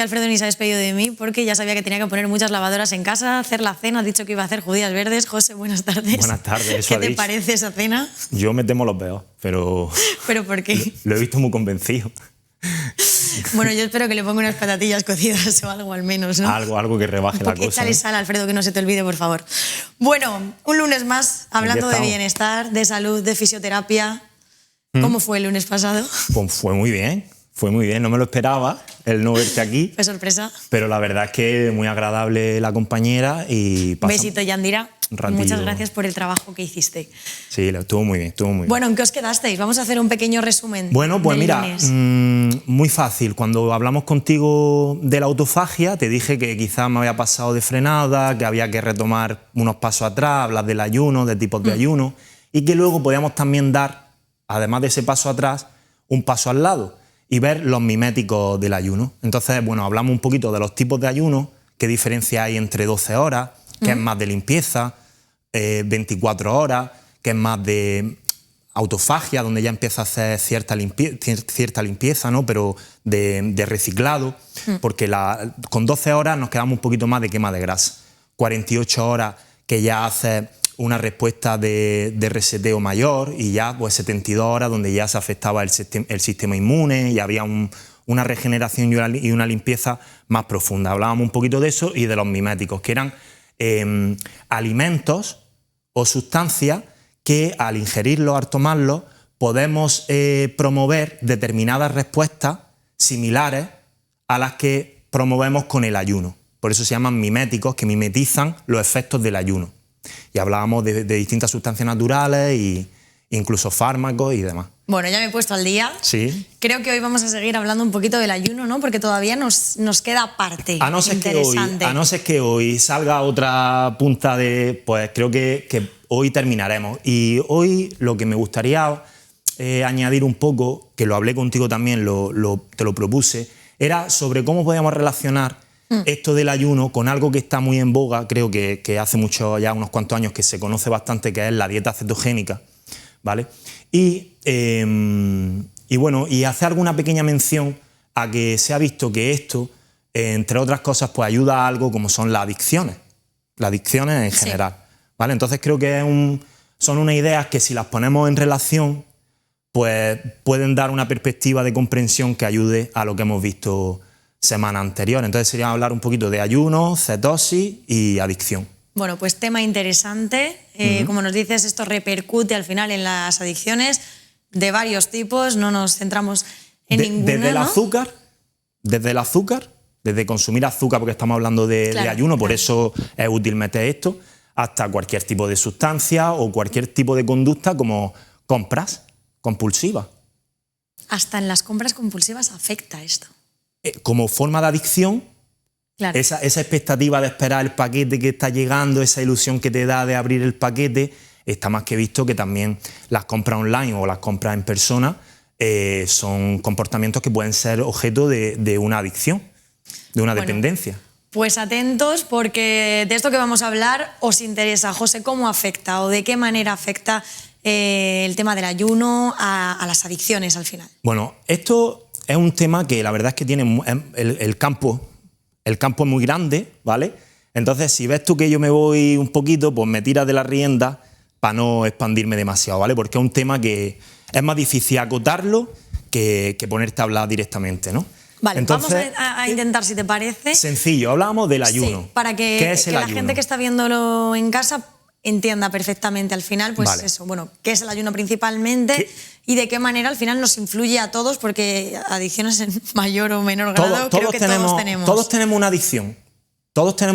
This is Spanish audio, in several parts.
hoy Alfredo ni se ha despedido de mí porque ya sabía que tenía que poner muchas lavadoras en casa, hacer la cena, has dicho que iba a hacer judías verdes. José, buenas tardes. Buenas tardes, eso ¿Qué ha te dicho. parece esa cena? Yo me temo los peores, pero... ¿Pero por qué? Lo he visto muy convencido. Bueno, yo espero que le ponga unas patatillas cocidas o algo al menos, ¿no? Algo que rebaje la cosa. Échale sal, Alfredo, que no se te olvide, por favor. Bueno, un lunes más, hablando de bienestar, de salud, de fisioterapia. ¿Cómo fue el lunes pasado? Pues fue muy bien, no me lo esperaba el no verte aquí. Fue sorpresa. Pero la verdad es que muy agradable la compañera y... Besito, Yandira. Muchas gracias por el trabajo que hiciste. Sí, estuvo muy bien, Bueno, ¿en qué os quedasteis? Vamos a hacer un pequeño resumen. Bueno, pues mira, muy fácil. Cuando hablamos contigo de la autofagia, te dije que quizás me había pasado de frenada, que había que retomar unos pasos atrás, hablar del ayuno, de tipos de ayuno, y que luego podíamos también dar, además de ese paso atrás, un paso al lado y ver los miméticos del ayuno. Entonces, bueno, hablamos un poquito de los tipos de ayuno, qué diferencia hay entre 12 horas, qué es más de limpieza, 24 horas, que es más de autofagia, donde ya empieza a hacer cierta limpieza, ¿no? Pero de reciclado, porque con 12 horas nos quedamos un poquito más de quema de grasa. 48 horas que ya hace una respuesta de reseteo mayor, y ya pues 72 horas donde ya se afectaba el sistema inmune y había una regeneración y una limpieza más profunda. Hablábamos un poquito de eso y de los miméticos, que eran alimentos o sustancias que al ingerirlos, al tomarlos, podemos promover determinadas respuestas similares a las que promovemos con el ayuno. Por eso se llaman miméticos, que mimetizan los efectos del ayuno. Y hablábamos de distintas sustancias naturales e incluso fármacos y demás. Bueno, ya me he puesto al día. Sí. Creo que hoy vamos a seguir hablando un poquito del ayuno, ¿no? Porque todavía nos queda parte interesante. A no ser que hoy salga otra punta de... Pues creo que hoy terminaremos. Y hoy lo que me gustaría añadir un poco, que lo hablé contigo también, te lo propuse, era sobre cómo podíamos relacionar esto del ayuno con algo que está muy en boga, creo que hace mucho, ya unos cuantos años, que se conoce bastante, que es la dieta cetogénica, ¿vale? Y bueno, y hacer alguna pequeña mención a que se ha visto que esto, entre otras cosas, pues ayuda a algo como son las adicciones en general, ¿vale? Entonces creo que son unas ideas que, si las ponemos en relación, pues pueden dar una perspectiva de comprensión que ayude a lo que hemos visto semana anterior. Entonces sería hablar un poquito de ayuno, cetosis y adicción. Bueno, pues tema interesante. Como nos dices, esto repercute al final en las adicciones de varios tipos, no nos centramos en ninguna, desde el ¿no? azúcar, desde consumir azúcar, porque estamos hablando de ayuno, por eso es útil meter esto, hasta cualquier tipo de sustancia o cualquier tipo de conducta como compras compulsivas. Hasta en las compras compulsivas afecta esto. Como forma de adicción, claro. Esa expectativa de esperar el paquete que está llegando, esa ilusión que te da de abrir el paquete, está más que visto que también las compras online o las compras en persona son comportamientos que pueden ser objeto de una adicción, de una dependencia. Pues atentos, porque de esto que vamos a hablar os interesa. José, ¿cómo afecta o de qué manera afecta el tema del ayuno a las adicciones al final? Bueno, esto es un tema que la verdad es que tiene el campo es muy grande, ¿vale? Entonces, si ves tú que yo me voy un poquito, pues me tiras de la rienda para no expandirme demasiado, ¿vale? Porque es un tema que es más difícil acotarlo que ponerte a hablar directamente, ¿no? Vale, entonces, vamos a intentar, si te parece. Sencillo, hablábamos del ayuno. Sí, para que la gente que está viéndolo en casa entienda perfectamente al final, pues vale. Eso, bueno, qué es el ayuno principalmente y de qué manera al final nos influye a todos, porque adicciones en mayor o menor grado creo que todos tenemos. Todos tenemos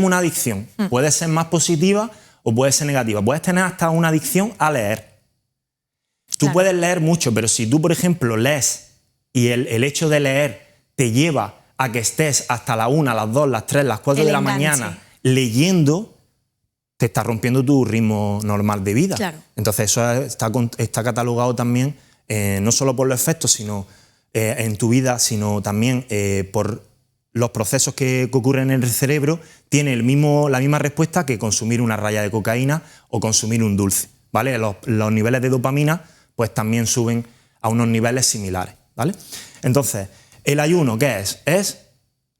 una adicción, Puede ser más positiva o puede ser negativa. Puedes tener hasta una adicción a leer. Tú puedes leer mucho, pero si tú, por ejemplo, lees y el hecho de leer te lleva a que estés hasta las 1, las 2, las 3, las 4 de la mañana leyendo, te está rompiendo tu ritmo normal de vida. Claro. Entonces eso está catalogado también, no solo por los efectos sino en tu vida, sino también por los procesos que ocurren en el cerebro. Tiene la misma respuesta que consumir una raya de cocaína o consumir un dulce, ¿vale? Los niveles de dopamina pues también suben a unos niveles similares, ¿vale? Entonces, ¿el ayuno qué es? Es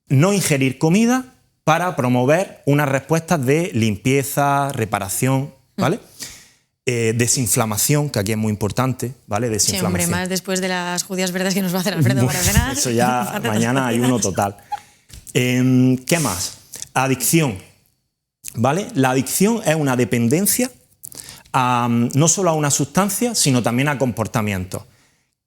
no ingerir comida para promover unas respuestas de limpieza, reparación, ¿vale? Desinflamación, que aquí es muy importante, ¿vale? Desinflamación. Sí, hombre, más después de las judías verdes que nos va a hacer Alfredo para cenar. Eso ya mañana hay uno total. ¿Qué más? Adicción, ¿vale? La adicción es una dependencia no solo a una sustancia, sino también a comportamientos.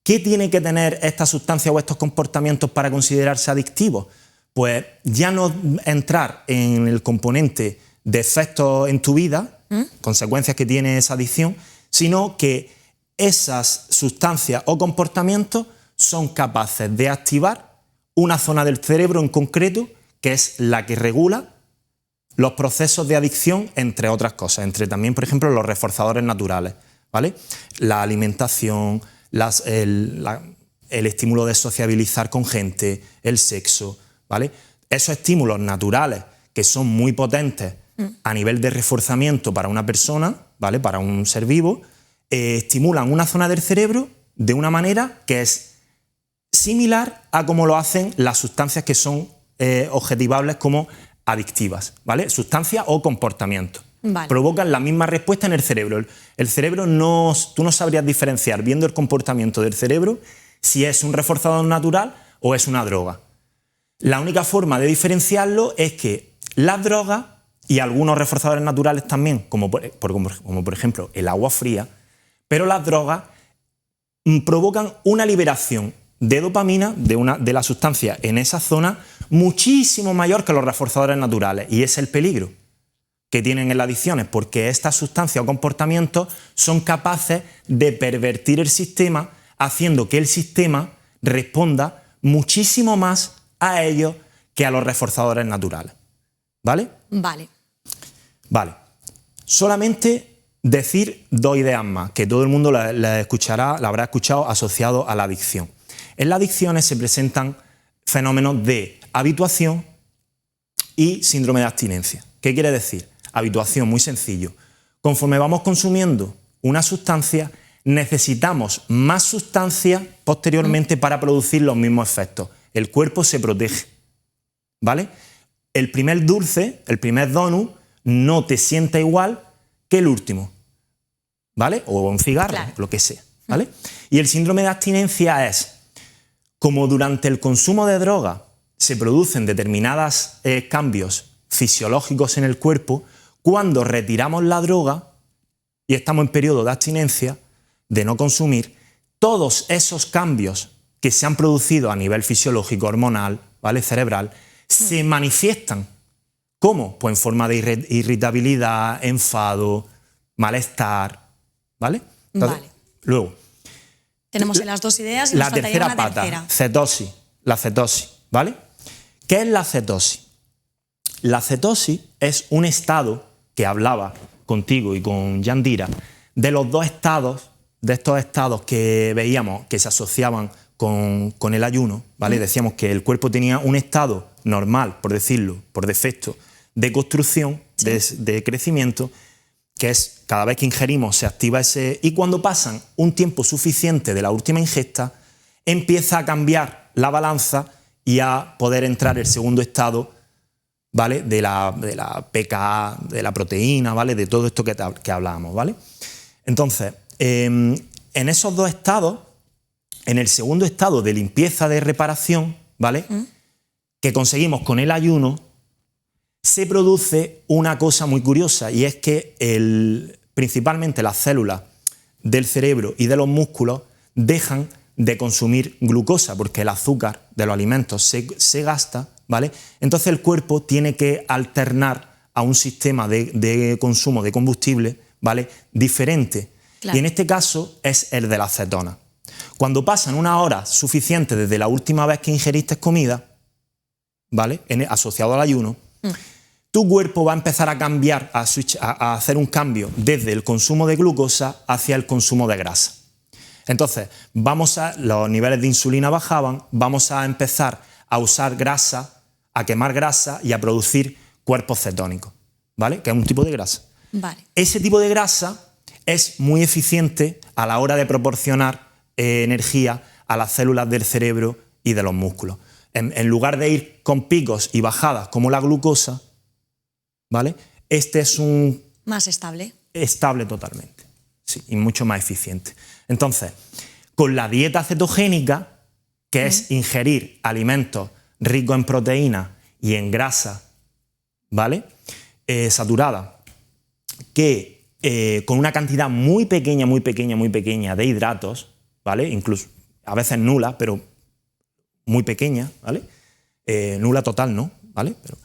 ¿Qué tiene que tener esta sustancia o estos comportamientos para considerarse adictivos? Pues ya no entrar en el componente de efectos en tu vida, consecuencias que tiene esa adicción, sino que esas sustancias o comportamientos son capaces de activar una zona del cerebro en concreto, que es la que regula los procesos de adicción, entre otras cosas, entre también, por ejemplo, los reforzadores naturales, ¿vale? La alimentación, el estímulo de sociabilizar con gente, el sexo, ¿vale? Esos estímulos naturales que son muy potentes a nivel de reforzamiento para una persona, ¿vale? Para un ser vivo, estimulan una zona del cerebro de una manera que es similar a como lo hacen las sustancias que son objetivables como adictivas, ¿vale? Sustancias o comportamientos. Vale. Provocan la misma respuesta en el cerebro. El cerebro tú no sabrías diferenciar, viendo el comportamiento del cerebro, si es un reforzador natural o es una droga. La única forma de diferenciarlo es que las drogas y algunos reforzadores naturales también, como por ejemplo el agua fría, pero las drogas provocan una liberación de dopamina, de la sustancia en esa zona, muchísimo mayor que los reforzadores naturales. Y es el peligro que tienen en las adicciones, porque estas sustancias o comportamientos son capaces de pervertir el sistema, haciendo que el sistema responda muchísimo más a ellos que a los reforzadores naturales. ¿Vale? Vale. Vale. Solamente decir dos ideas más, que todo el mundo la habrá escuchado asociado a la adicción. En las adicciones se presentan fenómenos de habituación y síndrome de abstinencia. ¿Qué quiere decir? Habituación, muy sencillo. Conforme vamos consumiendo una sustancia, necesitamos más sustancia posteriormente para producir los mismos efectos. El cuerpo se protege, ¿vale? El primer dulce, el primer donut, no te sienta igual que el último, ¿vale? O un cigarro, claro, lo que sea, ¿vale? Y el síndrome de abstinencia es, como durante el consumo de droga se producen determinados cambios fisiológicos en el cuerpo, cuando retiramos la droga y estamos en periodo de abstinencia, de no consumir, todos esos cambios que se han producido a nivel fisiológico, hormonal, ¿vale? Cerebral, se manifiestan. ¿Cómo? Pues en forma de irritabilidad, enfado, malestar, ¿vale? Entonces, vale. Luego, tenemos las dos ideas y la nos faltaría tercera una pata, tercera. cetosis, la cetosis, ¿vale? ¿Qué es la cetosis? La cetosis es un estado que hablaba contigo y con Yandira de los dos estados, de estos estados que veíamos que se asociaban con el ayuno, ¿vale? Decíamos que el cuerpo tenía un estado normal, por decirlo, por defecto, de construcción, sí, de crecimiento, que es cada vez que ingerimos se activa ese, y cuando pasan un tiempo suficiente de la última ingesta, empieza a cambiar la balanza y a poder entrar el segundo estado, ¿vale? De la PKA, de la proteína, ¿vale? De todo esto que hablábamos, ¿vale? Entonces, en esos dos estados, en el segundo estado de limpieza de reparación, ¿vale? Que conseguimos con el ayuno, se produce una cosa muy curiosa, y es que principalmente las células del cerebro y de los músculos dejan de consumir glucosa, porque el azúcar de los alimentos se gasta, ¿vale? Entonces el cuerpo tiene que alternar a un sistema de consumo de combustible, ¿vale? Diferente. Claro. Y en este caso es el de la cetona. Cuando pasan una hora suficiente desde la última vez que ingeriste comida, ¿vale? Asociado al ayuno, tu cuerpo va a empezar a cambiar, a hacer un cambio desde el consumo de glucosa hacia el consumo de grasa. Entonces, los niveles de insulina bajaban, vamos a empezar a usar grasa, a quemar grasa y a producir cuerpos cetónicos, ¿vale? Que es un tipo de grasa. Vale. Ese tipo de grasa es muy eficiente a la hora de proporcionar energía a las células del cerebro y de los músculos. en lugar de ir con picos y bajadas como la glucosa, ¿vale? Este es un... Más estable. Estable totalmente, sí, y mucho más eficiente. Entonces, con la dieta cetogénica, que es ingerir alimentos ricos en proteínas y en grasa, ¿vale? Saturada, que con una cantidad muy pequeña de hidratos, ¿vale? Incluso a veces nula, pero muy pequeña, ¿vale? Nula total, ¿no? ¿Vale? Pero,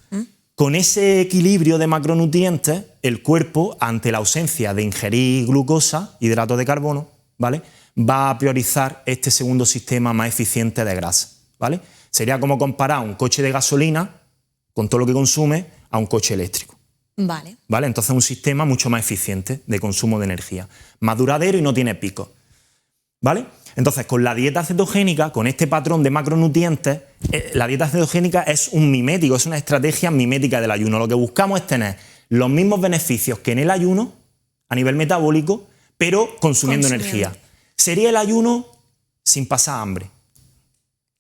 con ese equilibrio de macronutrientes, el cuerpo, ante la ausencia de ingerir glucosa, hidratos de carbono, ¿vale?, va a priorizar este segundo sistema más eficiente de grasa, ¿vale? Sería como comparar un coche de gasolina, con todo lo que consume, a un coche eléctrico. Vale. ¿Vale? Entonces es un sistema mucho más eficiente de consumo de energía, más duradero y no tiene picos, ¿vale? Entonces, con la dieta cetogénica, con este patrón de macronutrientes, la dieta cetogénica es un mimético, es una estrategia mimética del ayuno. Lo que buscamos es tener los mismos beneficios que en el ayuno, a nivel metabólico, pero consumiendo energía. Sería el ayuno sin pasar hambre.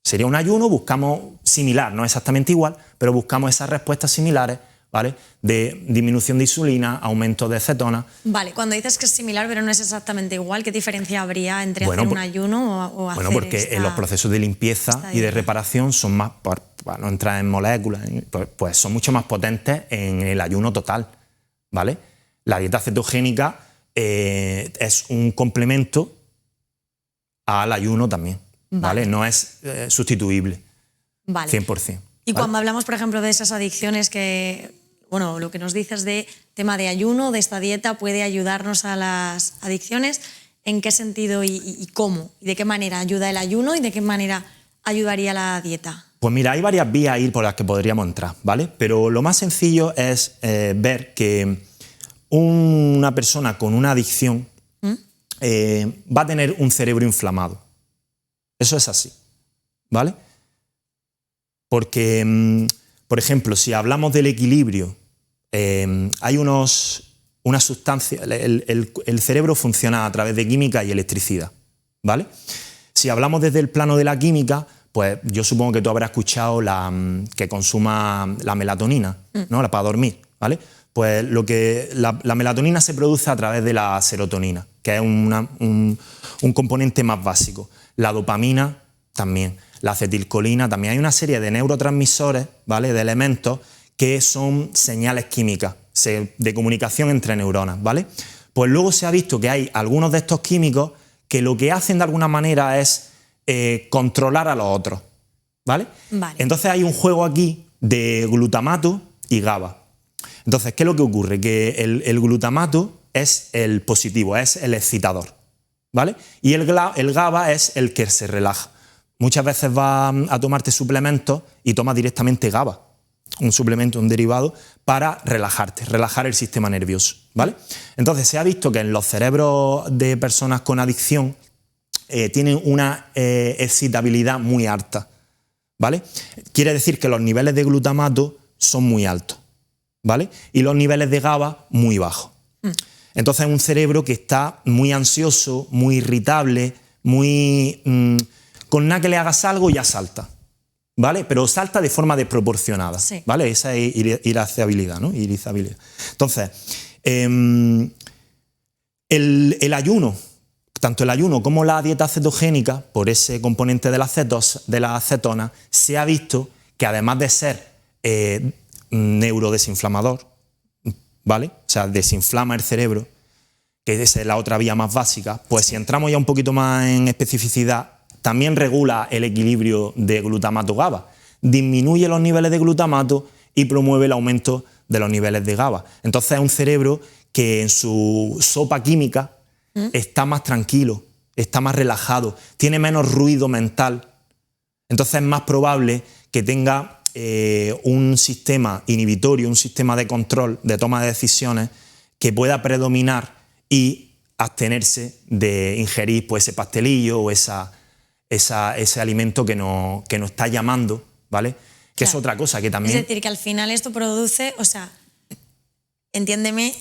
Sería un ayuno, buscamos similar, no exactamente igual, pero buscamos esas respuestas similares, ¿vale? De disminución de insulina, aumento de cetona. Vale, cuando dices que es similar pero no es exactamente igual, ¿qué diferencia habría entre hacer un ayuno o hacer Bueno, porque en los procesos de limpieza y de reparación son más, para no entrar en moléculas, pues son mucho más potentes en el ayuno total, ¿vale? La dieta cetogénica es un complemento al ayuno también, ¿vale? No es sustituible, 100%. Y cuando hablamos, por ejemplo, de esas adicciones que, bueno, lo que nos dices de tema de ayuno, de esta dieta, puede ayudarnos a las adicciones, ¿en qué sentido y cómo? ¿Y de qué manera ayuda el ayuno y de qué manera ayudaría la dieta? Pues mira, hay varias vías ahí por las que podríamos entrar, ¿vale? Pero lo más sencillo es ver que una persona con una adicción va a tener un cerebro inflamado. Eso es así, ¿vale? Porque, por ejemplo, si hablamos del equilibrio, hay unas sustancias, el cerebro funciona a través de química y electricidad, ¿vale? Si hablamos desde el plano de la química, pues yo supongo que tú habrás escuchado que consuma la melatonina, ¿no? Para dormir, ¿vale? Pues la melatonina se produce a través de la serotonina, que es un componente más básico. La dopamina también, la acetilcolina también. Hay una serie de neurotransmisores, ¿vale?, de elementos que son señales químicas de comunicación entre neuronas, ¿vale? Pues luego se ha visto que hay algunos de estos químicos que lo que hacen de alguna manera es controlar a los otros, ¿vale? Entonces hay un juego aquí de glutamato y GABA. Entonces, ¿qué es lo que ocurre? Que el glutamato es el positivo, es el excitador, ¿vale? Y el GABA es el que se relaja. Muchas veces vas a tomarte suplementos y tomas directamente GABA, un suplemento, un derivado, para relajarte, relajar el sistema nervioso, ¿vale? Entonces, se ha visto que en los cerebros de personas con adicción tienen una excitabilidad muy alta, ¿vale? Quiere decir que los niveles de glutamato son muy altos, ¿vale? Y los niveles de GABA muy bajos. Entonces es un cerebro que está muy ansioso, muy irritable, muy... con nada que le hagas algo ya salta, ¿vale? Pero salta de forma desproporcionada, ¿vale? Esa es irascibilidad, ¿no? Irritabilidad. Entonces, el ayuno, tanto el ayuno como la dieta cetogénica, por ese componente de la cetona, se ha visto que además de ser neurodesinflamador, ¿vale? O sea, desinflama el cerebro, que esa es la otra vía más básica, pues si entramos ya un poquito más en especificidad, también regula el equilibrio de glutamato-GABA, disminuye los niveles de glutamato y promueve el aumento de los niveles de GABA. Entonces es un cerebro que en su sopa química está más tranquilo, está más relajado, tiene menos ruido mental. Entonces es más probable que tenga un sistema inhibitorio, un sistema de control, de toma de decisiones, que pueda predominar y abstenerse de ingerir pues, ese pastelillo o ese alimento que nos está llamando, ¿vale? Que es otra cosa que también... Es decir, que al final esto produce, o sea, entiéndeme,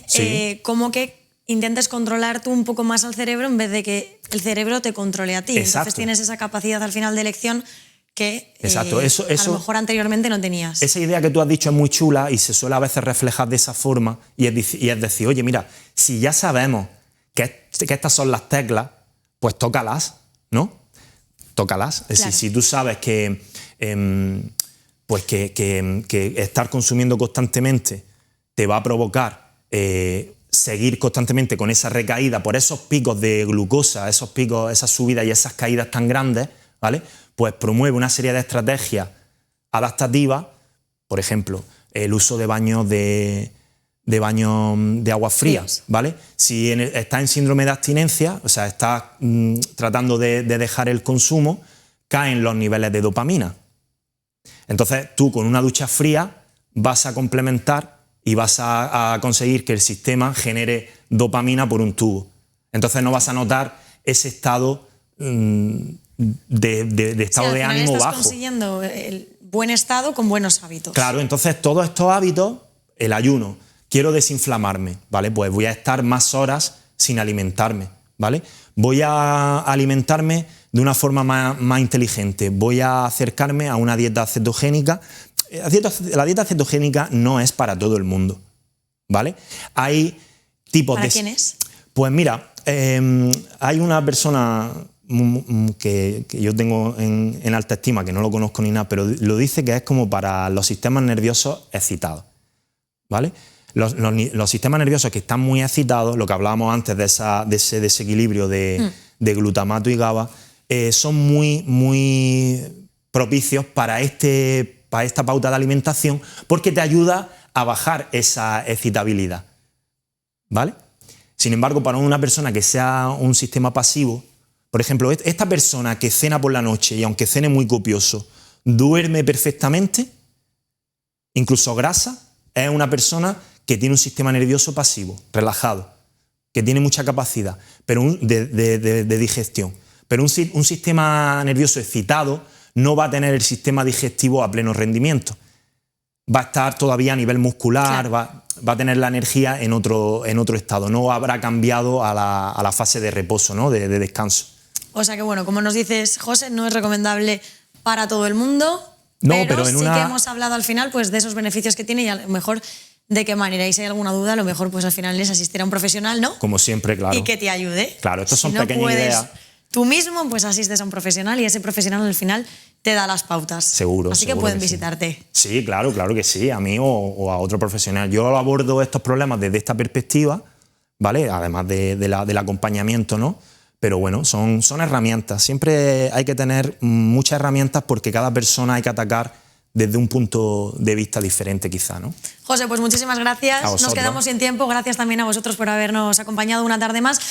como que intentes controlar tú un poco más al cerebro en vez de que el cerebro te controle a ti. Exacto. Entonces tienes esa capacidad al final de elección que Exacto. a lo mejor anteriormente no tenías. Esa idea que tú has dicho es muy chula y se suele a veces reflejar de esa forma y es decir, oye, mira, si ya sabemos que estas son las teclas, pues tócalas, ¿no? Tócalas. Es decir, si tú sabes que, que estar consumiendo constantemente te va a provocar seguir constantemente con esa recaída por esos picos de glucosa, esos picos, esas subidas y esas caídas tan grandes, ¿vale? Pues promueve una serie de estrategias adaptativas, por ejemplo, el uso de baños de agua fría, ¿vale? Si estás en síndrome de abstinencia, o sea, estás tratando de dejar el consumo, caen los niveles de dopamina. Entonces, tú con una ducha fría vas a complementar y vas a conseguir que el sistema genere dopamina por un tubo. Entonces no vas a notar ese estado de estado de ánimo bajo. Estás consiguiendo el buen estado con buenos hábitos. Claro, entonces todos estos hábitos, el ayuno, quiero desinflamarme, ¿vale? Pues voy a estar más horas sin alimentarme, ¿vale? Voy a alimentarme de una forma más inteligente, voy a acercarme a una dieta cetogénica. La dieta cetogénica no es para todo el mundo, ¿vale? Hay tipos ¿Para quién es? Pues mira, hay una persona que yo tengo en alta estima, que no lo conozco ni nada, pero lo dice que es como para los sistemas nerviosos excitados, ¿vale? Los sistemas nerviosos que están muy excitados, lo que hablábamos antes de ese desequilibrio de glutamato y GABA, son muy propicios para esta pauta de alimentación porque te ayuda a bajar esa excitabilidad, ¿vale? Sin embargo, para una persona que sea un sistema pasivo, por ejemplo, esta persona que cena por la noche y aunque cene muy copioso, duerme perfectamente, incluso grasa, es una persona que tiene un sistema nervioso pasivo, relajado, que tiene mucha capacidad de digestión. Pero un sistema nervioso excitado no va a tener el sistema digestivo a pleno rendimiento. Va a estar todavía a nivel muscular, claro. va a tener la energía en otro estado. No habrá cambiado a la fase de reposo, ¿no? de descanso. O sea que, bueno, como nos dices, José, no es recomendable para todo el mundo, pero sí que hemos hablado al final pues, de esos beneficios que tiene y a lo mejor de qué manera. Y si hay alguna duda, a lo mejor pues, al final es asistir a un profesional, ¿no? Como siempre, claro. Y que te ayude. Claro, estas son pequeñas ideas. Tú mismo pues asistes a un profesional y ese profesional al final te da las pautas. Seguro. Así que pueden visitarte. Sí, claro que sí, a mí o a otro profesional. Yo abordo estos problemas desde esta perspectiva, ¿vale? Además del acompañamiento, ¿no? Pero bueno, son herramientas. Siempre hay que tener muchas herramientas porque cada persona hay que atacar desde un punto de vista diferente quizá, ¿no? José, pues muchísimas gracias. Nos quedamos sin tiempo. Gracias también a vosotros por habernos acompañado una tarde más.